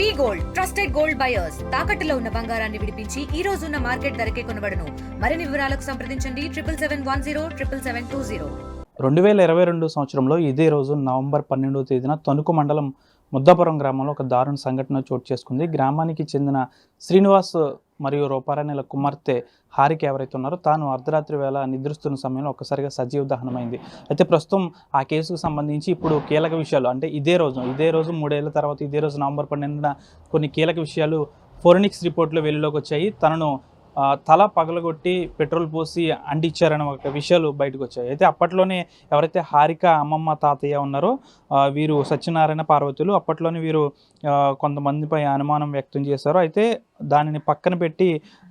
వి gold trusted gold buyers తాకట్టులో ఉన్న బంగారాన్ని విడిపించి ఈ రోజు ఉన్న మార్కెట్ ధరకే కొనబడును. మరిన్ని వివరాలకు సంప్రదించండి 7771077720. 2022 సంవత్సరంలో ఇదే రోజు నవంబర్ 12వ తేదీన తణుకు మండలం ముద్దాపురం గ్రామంలో ఒక దారుణ సంఘటన చోటు చేసుకుంది. గ్రామానికి చెందిన శ్రీనివాస్ మరియు రూపారాణిల కుమార్తె హారిక ఎవరైతే ఉన్నారో తాను అర్ధరాత్రి వేళ నిద్రిస్తున్న సమయంలో ఒక్కసారిగా సజీవ దహనమైంది. అయితే ప్రస్తుతం ఆ కేసుకు సంబంధించి ఇప్పుడు కీలక విషయాలు అంటే ఇదే రోజు 3 ఏళ్ల తర్వాత ఇదే రోజు నవంబర్ 12న కొన్ని కీలక విషయాలు ఫోరెన్సిక్ రిపోర్ట్లో వెలుగులోకి వచ్చాయి. తనను తల పగలగొట్టి పెట్రోల్ పోసి అంటించారనే ఒక విషయాలు బయటకు వచ్చాయి. అయితే అప్పట్లోనే ఎవరైతే హారిక అమ్మమ్మ తాతయ్య ఉన్నారో వీరు సత్యనారాయణ పార్వతులు అప్పట్లోనే వీరు కొంతమందిపై అనుమానం వ్యక్తం చేశారు. అయితే దానిని పక్కన పెట్టి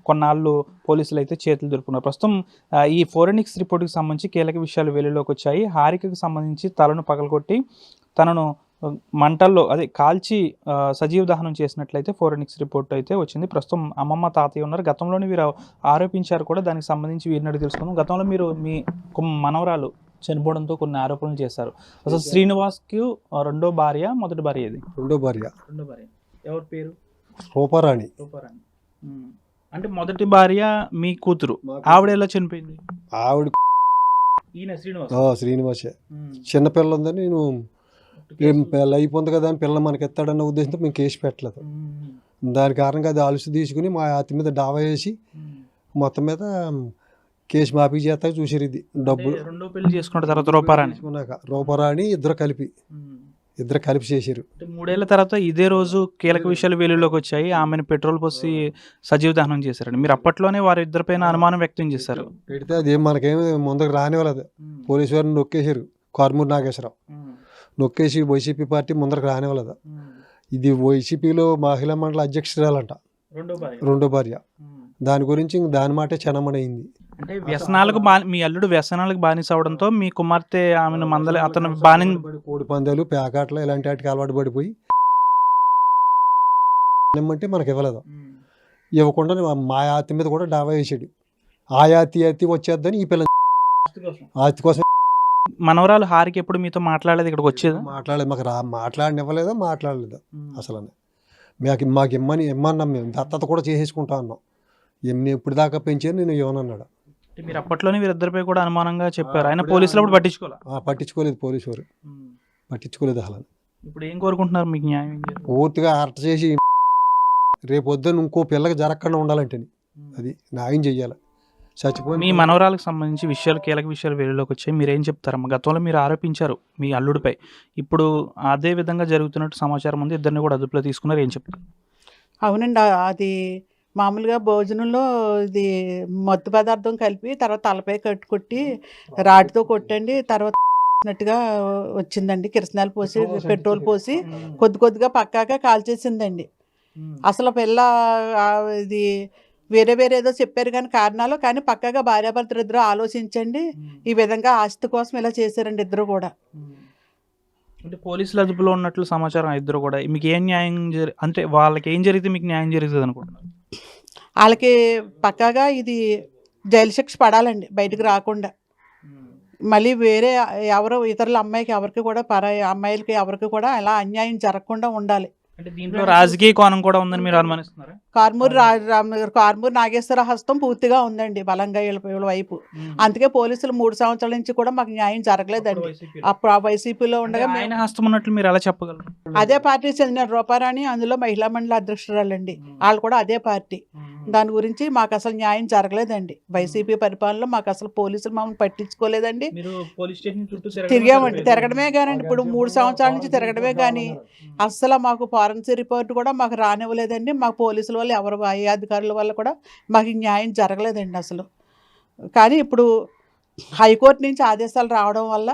కొన్నాళ్ళు పోలీసులు అయితే చేతులు దులుపుకున్నారు. ప్రస్తుతం ఈ ఫోరెన్సిక్ రిపోర్ట్కి సంబంధించి కీలక విషయాలు వెలుగులోకి వచ్చాయి. హారికకు సంబంధించి తలను పగలగొట్టి తనను మంటల్లో కాల్చి సజీవ దహనం చేసినట్లయితే ఫోరెన్సిక్ రిపోర్ట్ అయితే వచ్చింది. ప్రస్తుతం అమ్మమ్మ తాతయ్య ఉన్నారు. గతంలోనే వీరు ఆరోపించారు కూడా. దానికి సంబంధించి వీరిని తెలుసుకుందాం. గతంలో మీరు మీ మనవరాలు చనిపోవడంతో కొన్ని ఆరోపణలు చేశారు. అసలు శ్రీనివాస్కి రెండో భార్య మొదటి భార్య ఇది? రెండో భార్య. ఎవరి పేరు? రూపారాణి. అంటే మొదటి భార్య మీ కూతురు. ఆవిడ ఎలా చనిపోయింది? ఆవిడ ఈయన శ్రీనివాసే. చిన్నపిల్ల ఉందని నేను పిల్ల అయిపోతుంది కదా అని పిల్ల మనకి ఎత్తాడన్న ఉద్దేశంతో మేము కేసు పెట్టలేదు. దాని కారణంగా అది అలసి తీసుకుని మా అతి మీద డావా వేసి మొత్తం మీద కేసు మాఫీ చేస్తాక చూసారు. ఇది డబ్బులు రెండో పెళ్లి చేసుకున్న తర్వాత రూపారాణి ఇద్దరు కలిపి చేశారు. 3 ఏళ్ల తర్వాత ఇదే రోజు కీలక విషయాలు వెలుగులోకి వచ్చాయి. ఆమెను పెట్రోల్ పోసి సజీవ దహనం చేశారండి. మీరు అప్పట్లోనే వారి ఇద్దరిపైన అనుమానం వ్యక్తం చేశారు. పెడితే అదేం మనకేం ముందుకు రానివ్వలేదు. పోలీసు వారిని నొక్కేశారు. కార్మూర్ నాగేశ్వరరావు నొక్కేసి వైసీపీ పార్టీ ముందరకు రానివ్వలేదు. ఇది వైసీపీలో మహిళా మండలి అధ్యక్షురాలంట, రెండో భార్య. దాని గురించి దాని మాటే చనమణయింది. అంటే వ్యసనాలకు మీ అల్లుడు వ్యసనాలకు బానిస అవడంతో మీ కుమార్తె ఆమెను అతను కోడి పందాలు పేకాట్లు ఇలాంటి వాటికి అలవాటు పడిపోయి ఏమంటే మనకి ఇవ్వలేదు. ఇవ్వకుండా మా ఆతి మీద కూడా డావా వేసాడు. ఆ యాతి వచ్చేద్దని ఈ పిల్ల ఆతి కోసం. మనవరాలు హారిక ఎప్పుడు మీతో మాట్లాడలేదు? ఇక్కడికి వచ్చేది మాట్లాడలేదు. మాకు మాట్లాడలేదు అసలు. మాకు ఇమ్మన్నాం. మేము దత్తత కూడా చేసేసుకుంటా అన్నాం. నేను ఇప్పుడు దాకా పెంచాను నేను ఇవ్వనన్నాడు. మీరు అప్పట్లోనే వీరిద్దరిపై కూడా అనుమానంగా చెప్పారు. ఆయన పోలీసులు అప్పుడు పట్టించుకోలేదు. పోలీసు వారు పట్టించుకోలేదు అసలు. ఇప్పుడు ఏం కోరుకుంటున్నారు? మీకు న్యాయం పూర్తిగా అరెస్ట్ చేసి రేపొద్దున ఇంకో పిల్లకి జరగకుండా ఉండాలంటే అది న్యాయం చెయ్యాలి. చచ్చిపోయి మీ మనవరాలకు సంబంధించి విషయాలు కీలక విషయాలు వెలుగులోకి వచ్చాయి. మీరేం చెప్తారమ్మా? గతంలో మీరు ఆరోపించారు మీ అల్లుడిపై. ఇప్పుడు అదే విధంగా జరుగుతున్నట్టు సమాచారం ఉంది. ఇద్దరిని కూడా అదుపులో తీసుకున్నారు. ఏం చెప్తారు? అవునండి, అది మామూలుగా భోజనంలో ఇది మత్తు పదార్థం కలిపి తర్వాత తలపై కొట్టి రాడ్తో కొట్టండి. తర్వాత నట్టుగా వచ్చిందండి. కిరసనాలు పోసి పెట్రోల్ పోసి కొద్దిగా పక్కాగా కాల్చేసిందండి. అసలు పిల్ల ఇది వేరే ఏదో చెప్పారు కానీ కారణాలు, కానీ పక్కాగా భార్యాభర్తలు ఇద్దరు ఆలోచించండి. ఈ విధంగా ఆస్తి కోసం ఇలా చేశారండి ఇద్దరు కూడా. అంటే పోలీసుల అదుపులో ఉన్నట్లు సమాచారం. ఇద్దరు కూడా మీకు ఏం న్యాయం అంటే వాళ్ళకి ఏం జరిగితే మీకు న్యాయం జరుగుతుంది అనుకుంటున్నారు? వాళ్ళకి పక్కాగా ఇది జైలు శిక్ష పడాలండి, బయటకు రాకుండా. మళ్ళీ వేరే ఎవరో ఇతరుల అమ్మాయికి ఎవరికి కూడా అమ్మాయిలకి ఎవరికి కూడా అలా అన్యాయం జరగకుండా ఉండాలి. అంటే దీంట్లో రాజకీయ కోణం కూడా ఉందని మీరు అనుమానిస్తున్నారు? కార్మూర్ నాగేశ్వర హస్తం పూర్తిగా ఉందండి బలంగా వీళ్ళ వైపు. అందుకే పోలీసులు 3 సంవత్సరాల నుంచి కూడా మాకు న్యాయం జరగలేదండి. అప్పుడు ఆ వైసీపీలో ఉండగా హస్తం ఉన్నట్లు మీరు ఎలా చెప్పగలరు? అదే పార్టీ చెందిన రూపారాణి, అందులో మహిళా మండలి అధ్యక్షురాలండి. వాళ్ళు కూడా అదే పార్టీ. దాని గురించి మాకు అసలు న్యాయం జరగలేదండి. వైసీపీ పరిపాలనలో మాకు అసలు పోలీసులు మమ్మల్ని పట్టించుకోలేదండి. తిరగడమే కానండి. ఇప్పుడు 3 సంవత్సరాల నుంచి తిరగడమే కానీ అసలు మాకు ఫారెన్సిక్ రిపోర్ట్ కూడా మాకు రానివ్వలేదండి. మాకు పోలీసుల వల్ల ఎవరు ఏ అధికారుల వల్ల కూడా మాకు న్యాయం జరగలేదండి అసలు. కానీ ఇప్పుడు హైకోర్టు నుంచి ఆదేశాలు రావడం వల్ల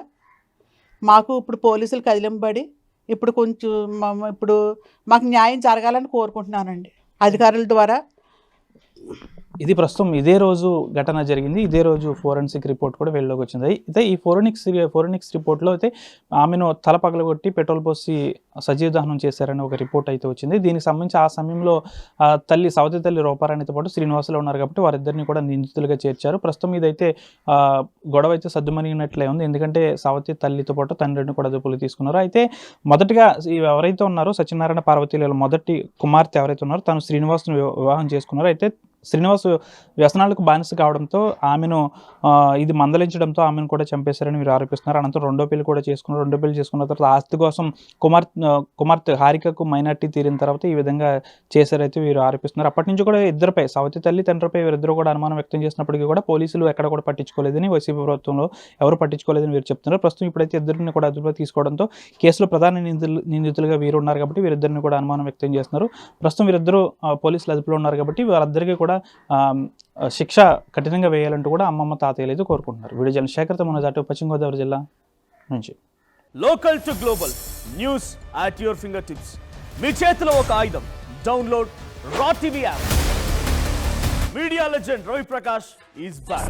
మాకు ఇప్పుడు పోలీసులు కదిలింపబడి ఇప్పుడు కొంచెం ఇప్పుడు మాకు న్యాయం జరగాలని కోరుకుంటున్నానండి అధికారుల ద్వారా. ఇది ప్రస్తుతం ఇదే రోజు ఘటన జరిగింది. ఇదే రోజు ఫోరెన్సిక్ రిపోర్ట్ కూడా వెళ్ళలోకి వచ్చింది. అయితే ఈ ఫోరెన్సిక్స్ రిపోర్ట్లో అయితే ఆమెను తల పగలగొట్టి పెట్రోల్ పోసి సజీవ దహనం చేశారని ఒక రిపోర్ట్ అయితే వచ్చింది. దీనికి సంబంధించి ఆ సమయంలో సవతి తల్లి రూపారాణితో పాటు శ్రీనివాసులు ఉన్నారు కాబట్టి వారిద్దరిని కూడా నిందితులుగా చేర్చారు. ప్రస్తుతం ఇదైతే గొడవ అయితే సద్దుమణిగినట్లే ఉంది. ఎందుకంటే సవతి తల్లితో పాటు తండ్రిని కూడా అదుపులోకి తీసుకున్నారు. అయితే మొదటగా ఎవరైతే ఉన్నారో సత్యనారాయణ పార్వతీల మొదటి కుమార్తె ఎవరైతే ఉన్నారో తను శ్రీనివాసును వివాహం చేసుకున్నారు. అయితే శ్రీనివాస్ వ్యసనాలకు బానిస కావడంతో ఆమెను ఇది మందలించడంతో ఆమెను కూడా చంపేశారని వీరు ఆరోపిస్తున్నారు. అనంతరం రెండో పెళ్లి కూడా చేసుకున్నారు. రెండో పెళ్లి చేసుకున్న తర్వాత ఆస్తి కోసం కుమార్తె హారికకు మైనార్టీ తీరిన తర్వాత ఈ విధంగా చేశారైతే వీరు ఆరోపిస్తున్నారు. అప్పటి నుంచి కూడా ఇద్దరిపై సవతి తల్లి తండ్రిపై వీరిద్దరు కూడా అనుమానం వ్యక్తం చేసినప్పటికీ కూడా పోలీసులు ఎక్కడ కూడా పట్టించుకోలేదని వైసీపీ ప్రభుత్వంలో ఎవరు పట్టించుకోలేదని వీరు చెప్తున్నారు. ప్రస్తుతం ఇప్పుడైతే ఇద్దరిని కూడా అదుపులో తీసుకోవడంతో కేసులో ప్రధాన నిందితులుగా వీరు ఉన్నారు కాబట్టి వీరిద్దరిని కూడా అనుమానం వ్యక్తం చేస్తున్నారు. ప్రస్తుతం వీరిద్దరూ పోలీసులు అదుపులో ఉన్నారు కాబట్టి వారిద్దరికీ కూడా శిక్ష కఠినంగా వేయాలంటూ కూడా అమ్మమ్మ తాతయ్యలు అయితే కోరుకుంటున్నారు. వీడియో జర్నలిస్ట్ శేఖర్తో మనోజ్ పశ్చిమ గోదావరి జిల్లా నుంచి. Local to global news at your finger tips. మీ చేతిలో ఒక ఆయుధం. డౌన్లోడ్ రా TV app. Media legend Ravi Prakash is back.